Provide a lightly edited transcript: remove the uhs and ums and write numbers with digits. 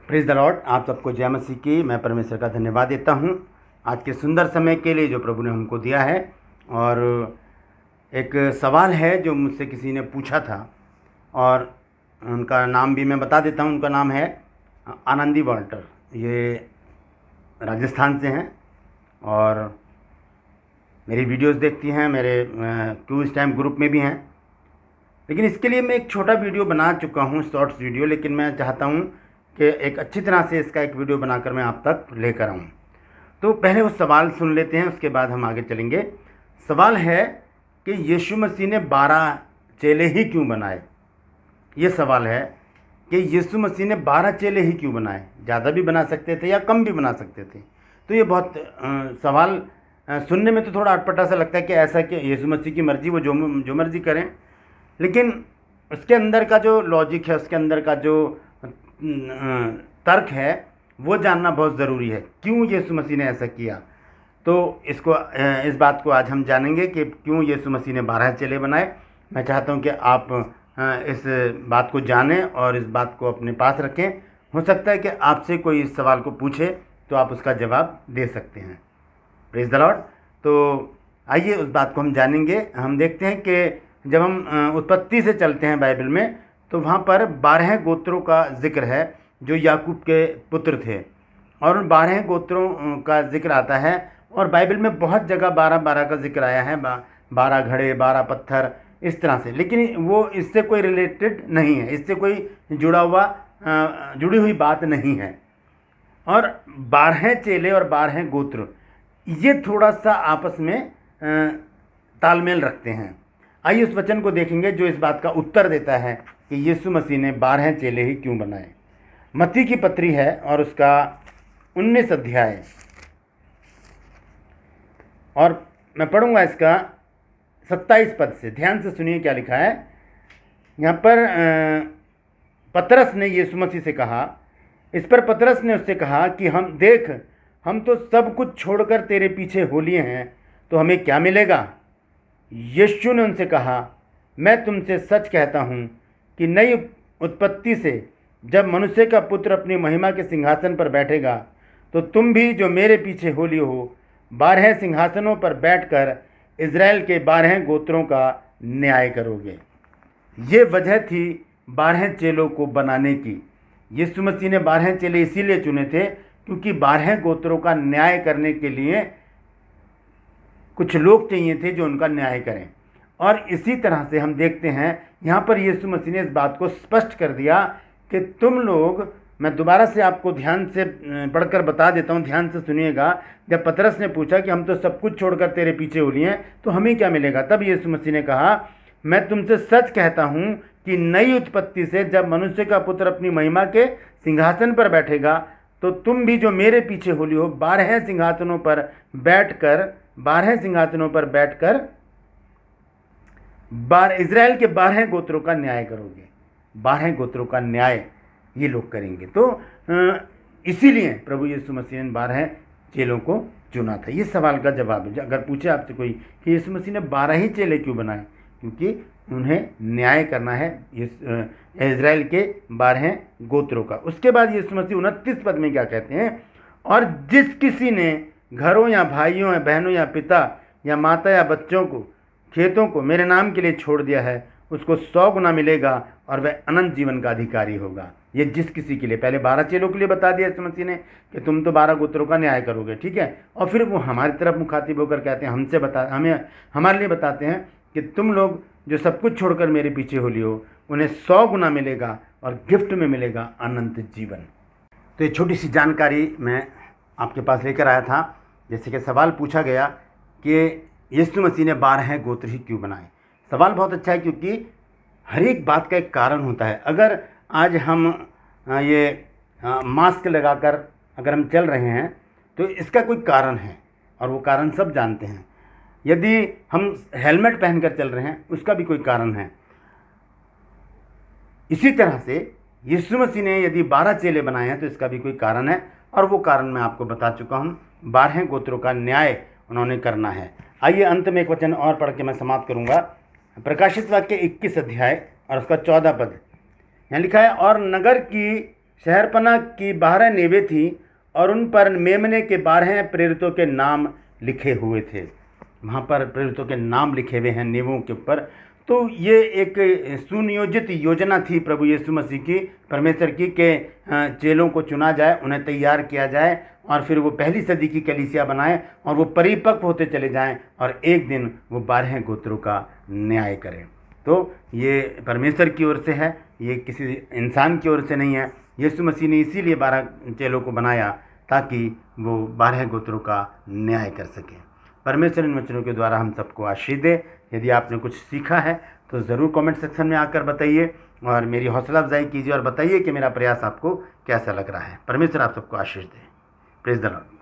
Praise the Lord. आप सबको जय मसीह की। मैं परमेश्वर का धन्यवाद देता हूँ आज के सुंदर समय के लिए जो प्रभु ने हमको दिया है। और एक सवाल है जो मुझसे किसी ने पूछा था और उनका नाम भी मैं बता देता हूँ। उनका नाम है आनंदी वाल्टर। ये राजस्थान से हैं और मेरी वीडियोस देखती हैं, मेरे क्यूज टाइम ग्रुप में भी हैं। लेकिन इसके लिए मैं एक छोटा वीडियो बना चुका हूँ, शॉर्ट्स वीडियो, लेकिन मैं चाहता हूँ कि एक अच्छी तरह से इसका एक वीडियो बनाकर मैं आप तक लेकर आऊँ। तो पहले वो सवाल सुन लेते हैं, उसके बाद हम आगे चलेंगे। सवाल है कि यीशु मसीह ने 12 चेले ही क्यों बनाए। ये सवाल है कि यीशु मसीह ने 12 चेले ही क्यों बनाए। ज़्यादा भी बना सकते थे या कम भी बना सकते थे। तो ये बहुत सवाल सुनने में तो थोड़ा अटपटा सा लगता है कि ऐसा कि यीशु मसीह की मर्ज़ी, वो जो मर्ज़ी करें। लेकिन उसके अंदर का जो लॉजिक है, उसके अंदर का जो तर्क है, वो जानना बहुत ज़रूरी है। क्यों यीशु मसीह ने ऐसा किया। तो इस बात को आज हम जानेंगे कि क्यों यीशु मसीह ने 12 चेले बनाए। मैं चाहता हूं कि आप इस बात को जानें और इस बात को अपने पास रखें। हो सकता है कि आपसे कोई इस सवाल को पूछे तो आप उसका जवाब दे सकते हैं। Praise the Lord. तो आइए उस बात को हम जानेंगे। हम देखते हैं कि जब हम उत्पत्ति से चलते हैं बाइबल में, तो वहाँ पर 12 गोत्रों का जिक्र है जो याकूब के पुत्र थे। और उन 12 गोत्रों का जिक्र आता है और बाइबल में बहुत जगह 12-12 का जिक्र आया है। 12 घड़े, 12 पत्थर, इस तरह से। लेकिन वो इससे कोई रिलेटेड नहीं है, इससे कोई जुड़ी हुई बात नहीं है। और 12 चेले और 12 गोत्र, ये थोड़ा सा आपस में तालमेल रखते हैं। आइए उस वचन को देखेंगे जो इस बात का उत्तर देता है कि यीशु मसीह ने 12 चेले ही क्यों बनाए। मत्ती की पत्री है और उसका 19 अध्याय, और मैं पढ़ूंगा इसका 27 पद से। ध्यान से सुनिए क्या लिखा है यहाँ पर। पतरस ने यीशु मसीह से कहा, इस पर पतरस ने उससे कहा कि हम तो सब कुछ छोड़कर तेरे पीछे हो लिए हैं, तो हमें क्या मिलेगा। यीशु ने उनसे कहा, मैं तुमसे सच कहता हूँ कि नई उत्पत्ति से जब मनुष्य का पुत्र अपनी महिमा के सिंहासन पर बैठेगा, तो तुम भी जो मेरे पीछे हो लिए हो 12 सिंहासनों पर बैठकर इज़राइल के 12 गोत्रों का न्याय करोगे। ये वजह थी 12 चेलों को बनाने की। यीशु मसीह ने 12 चेले इसीलिए चुने थे क्योंकि 12 गोत्रों का न्याय करने के लिए कुछ लोग चाहिए थे जो उनका न्याय करें। और इसी तरह से हम देखते हैं यहाँ पर यीशु मसीह ने इस बात को स्पष्ट कर दिया कि तुम लोग, मैं दोबारा से आपको ध्यान से पढ़कर बता देता हूँ, ध्यान से सुनिएगा। जब पतरस ने पूछा कि हम तो सब कुछ छोड़कर तेरे पीछे हो लिए हैं, तो हमें क्या मिलेगा, तब यीशु मसीह ने कहा, मैं तुमसे सच कहता हूँ कि नई उत्पत्ति से जब मनुष्य का पुत्र अपनी महिमा के सिंहासन पर बैठेगा, तो तुम भी जो मेरे पीछे हो लिए हो 12 सिंहासनों पर बैठकर इज़राइल के 12 गोत्रों का न्याय करोगे। 12 गोत्रों का न्याय ये लोग करेंगे। तो इसीलिए प्रभु यीशु मसीह ने 12 चेलों को चुना था। ये सवाल का जवाब है। अगर पूछे आपसे कोई कि यीशु मसीह ने 12 ही चेले क्यों बनाए, क्योंकि उन्हें न्याय करना है इज़राइल के 12 गोत्रों का। उसके बाद यीशु मसीह 29 पद में क्या कहते हैं, और जिस किसी ने घरों या भाइयों या बहनों या पिता या माता या बच्चों को, खेतों को मेरे नाम के लिए छोड़ दिया है, उसको 100 गुना मिलेगा और वह अनंत जीवन का अधिकारी होगा। ये जिस किसी के लिए, पहले 12 चेलों के लिए बता दिया यीशु मसीह ने कि तुम तो 12 गोत्रों का न्याय करोगे, ठीक है। और फिर वो हमारी तरफ मुखातिब होकर कहते हैं, हमारे लिए बताते हैं कि तुम लोग जो सब कुछ छोड़कर मेरे पीछे हो लिए हो, उन्हें 100 गुना मिलेगा और गिफ्ट में मिलेगा अनंत जीवन। तो ये छोटी सी जानकारी मैं आपके पास लेकर आया था। जैसे कि सवाल पूछा गया कि यीशु मसीह ने 12 गोत्र ही क्यों बनाए। सवाल बहुत अच्छा है क्योंकि हर एक बात का एक कारण होता है। अगर आज हम मास्क लगाकर अगर हम चल रहे हैं तो इसका कोई कारण है और वो कारण सब जानते हैं। यदि हम हेलमेट पहनकर चल रहे हैं उसका भी कोई कारण है। इसी तरह से यीशु मसीह ने यदि 12 चेले बनाए हैं तो इसका भी कोई कारण है, और वो कारण मैं आपको बता चुका हूँ। 12 गोत्रों का न्याय उन्होंने करना है। आइए अंत में एक वचन और पढ़ के मैं समाप्त करूँगा। प्रकाशित वाक्य 21 अध्याय और उसका 14 पद यहाँ लिखा है, और नगर की शहरपनाह की 12 नेवें थी और उन पर मेमने के 12 प्रेरितों के नाम लिखे हुए थे। वहाँ पर प्रेरितों के नाम लिखे हुए हैं नेवों के ऊपर। तो ये एक सुनियोजित योजना थी प्रभु यीशु मसीह की, परमेश्वर की, कि चेलों को चुना जाए, उन्हें तैयार किया जाए और फिर वो पहली सदी की कलीसिया बनाएं और वो परिपक्व होते चले जाएं और एक दिन वो 12 गोत्रों का न्याय करें। तो ये परमेश्वर की ओर से है, ये किसी इंसान की ओर से नहीं है। यीशु मसीह ने इसीलिए 12 चेलों को बनाया ताकि वो 12 गोत्रों का न्याय कर सकें। परमेश्वर इन वचनों के द्वारा हम सबको आशीष दे। यदि आपने कुछ सीखा है तो ज़रूर कमेंट सेक्शन में आकर बताइए और मेरी हौसला अफजाई कीजिए और बताइए कि मेरा प्रयास आपको कैसा लग रहा है। परमेश्वर आप सबको आशीष दे। Praise the Lord.